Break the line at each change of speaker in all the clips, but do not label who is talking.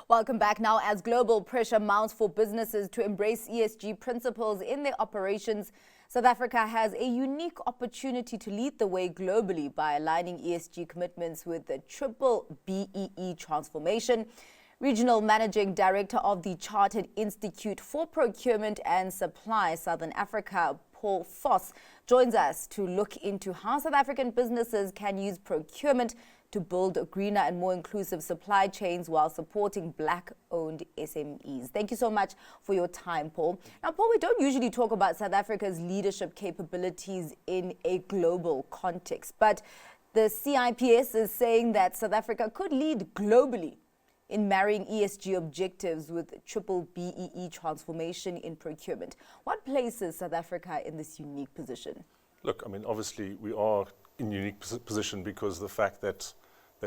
Welcome back. Now, as global pressure mounts for businesses to embrace ESG principles in their operations, South Africa has a unique opportunity to lead the way globally by aligning ESG commitments with the BBBEE transformation. Regional Managing Director of the Chartered Institute for Procurement and Supply Southern Africa, Paul Vos, joins us to look into how South African businesses can use procurement to build greener and more inclusive supply chains while supporting Black-owned SMEs. Thank you so much for your time, Paul. Now, Paul, we don't usually talk about South Africa's leadership capabilities in a global context, but the CIPS is saying that South Africa could lead globally in marrying ESG objectives with BBBEE transformation in procurement. What places South Africa in this unique position?
Look, I mean, obviously we are in a unique position because of the fact that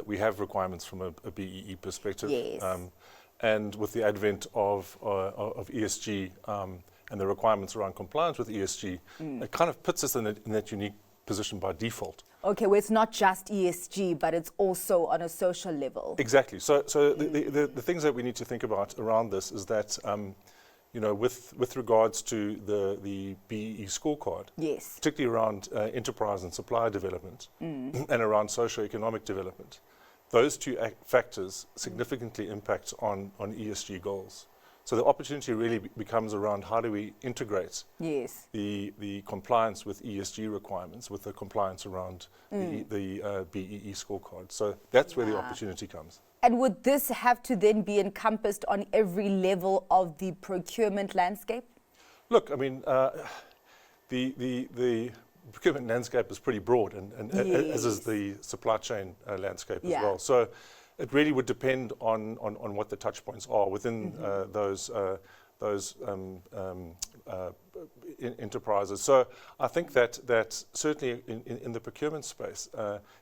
we have requirements from a BEE perspective.
Yes.
And with the advent of ESG and the requirements around compliance with ESG, it kind of puts us in that unique position by default.
Okay, well, it's not just ESG, but it's also on a social level.
Exactly. So the things that we need to think about around this is that you know, with regards to the BEE scorecard,
yes,
particularly around enterprise and supplier development and around socio-economic development, those two factors significantly impact on ESG goals. So the opportunity really becomes around how do we integrate
yes,
the compliance with ESG requirements with the compliance around the BEE scorecard. So that's where the opportunity comes.
And would this have to then be encompassed on every level of the procurement landscape?
Look, I mean, the procurement landscape is pretty broad, and
yes,
as is the supply chain landscape as
yeah,
well. So it really would depend on what the touch points are within those enterprises. So I think that certainly in the procurement space,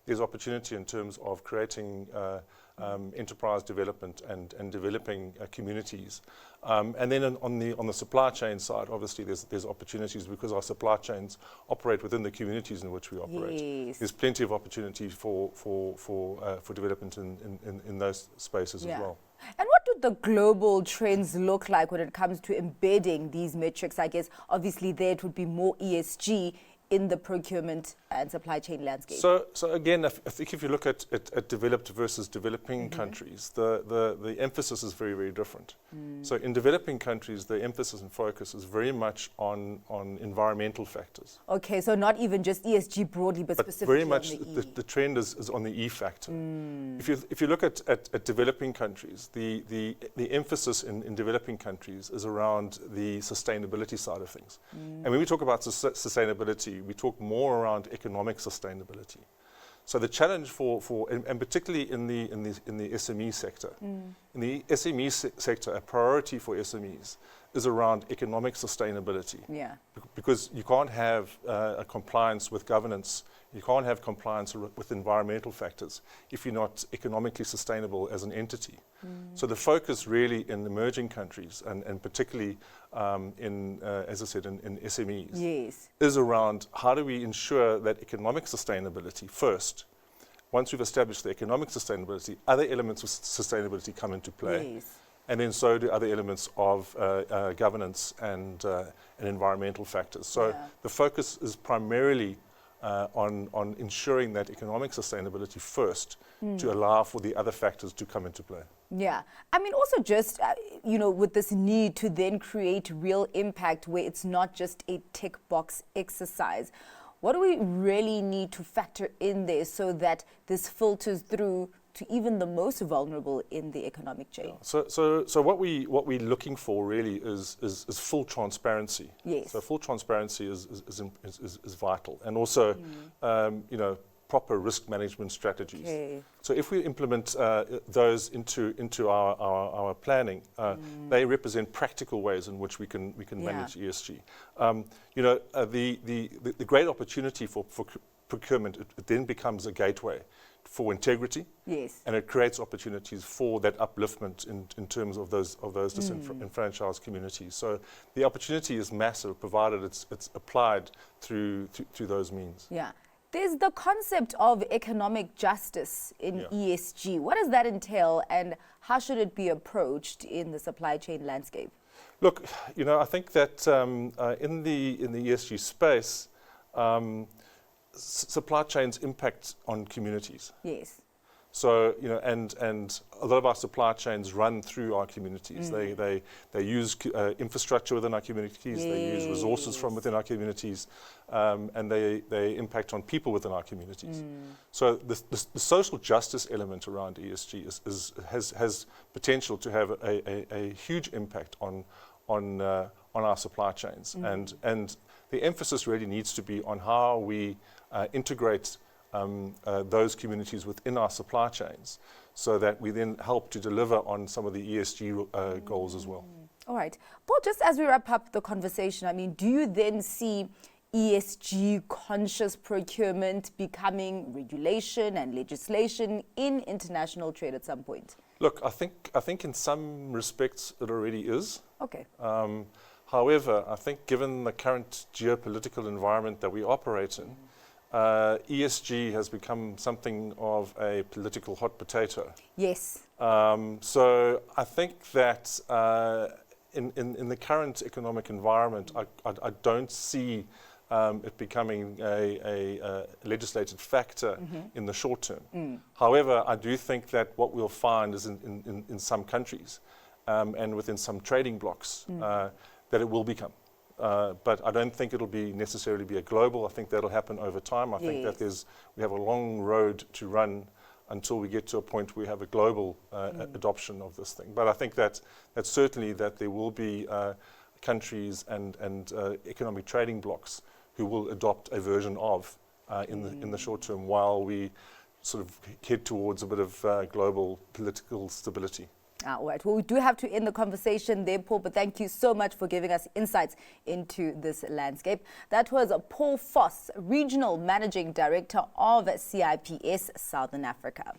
there's opportunity in terms of creating enterprise development and developing communities. And then on the supply chain side, obviously there's opportunities because our supply chains operate within the communities in which we operate.
yes,
There's plenty of opportunity for development in those spaces as well.
And what do the global trends look like when it comes to embedding these metrics? I guess obviously there it would be more ESG in the procurement and supply chain landscape.
So again, I think if you look at developed versus developing countries, the emphasis is very, very different. So in developing countries, the emphasis and focus is very much on environmental factors.
Okay, so not even just ESG broadly, but specifically
very much
on the E.
the trend is on the E factor. If you look at developing countries, the emphasis in developing countries is around the sustainability side of things. And when we talk about sustainability, we talk more around economic sustainability. So the challenge and particularly in the SME sector, in the SME sector, a priority for SMEs is around economic sustainability.
Yeah.
Because you can't have a compliance with governance, you can't have compliance with environmental factors if you're not economically sustainable as an entity. So the focus really in emerging countries and particularly as I said, in SMEs,
yes,
is around how do we ensure that economic sustainability first. Once we've established the economic sustainability, other elements of sustainability come into play.
yes,
And then so do other elements of governance and environmental factors. So the focus is primarily on ensuring that economic sustainability first to allow for the other factors to come into play.
Yeah. I mean, also just, you know, with this need to then create real impact where it's not just a tick box exercise. What do we really need to factor in there so that this filters through to even the most vulnerable in the economic chain?
So what we're looking for really is full transparency.
Yes.
So full transparency is vital, and also you know, proper risk management strategies.
Okay.
So if we implement those into our planning, they represent practical ways in which we can manage ESG. You know, the great opportunity for procurement, it then becomes a gateway for integrity,
yes,
and it creates opportunities for that upliftment in terms of those disenfranchised communities. So the opportunity is massive, provided it's applied through those means.
Yeah. There's the concept of economic justice in ESG. What does that entail, and how should it be approached in the supply chain landscape?
Look, I think that in the ESG space, supply chains impact on communities.
Yes.
So, and a lot of our supply chains run through our communities. They use infrastructure within our communities, they use resources from within our communities, and they impact on people within our communities. So the social justice element around ESG has potential to have a huge impact on our supply chains. And the emphasis really needs to be on how we integrate those communities within our supply chains, so that we then help to deliver on some of the ESG goals as well.
All right. Paul, just as we wrap up the conversation, do you then see ESG conscious procurement becoming regulation and legislation in international trade at some point?
Look, I think in some respects it already is.
Okay.
However, I think given the current geopolitical environment that we operate in, ESG has become something of a political hot potato.
Yes.
So I think that in the current economic environment, I don't see it becoming a legislated factor in the short term. However, I do think that what we'll find is in some countries and within some trading blocks that it will become. But I don't think it'll necessarily be a global. I think that'll happen over time. I think that we have a long road to run until we get to a point where we have a global adoption of this thing. But I think that certainly that there will be countries and economic trading blocks who will adopt a version of in the short term, while we sort of head towards a bit of global political stability.
All right. Well, we do have to end the conversation there, Paul, but thank you so much for giving us insights into this landscape. That was Paul Vos, Regional Managing Director of CIPS Southern Africa.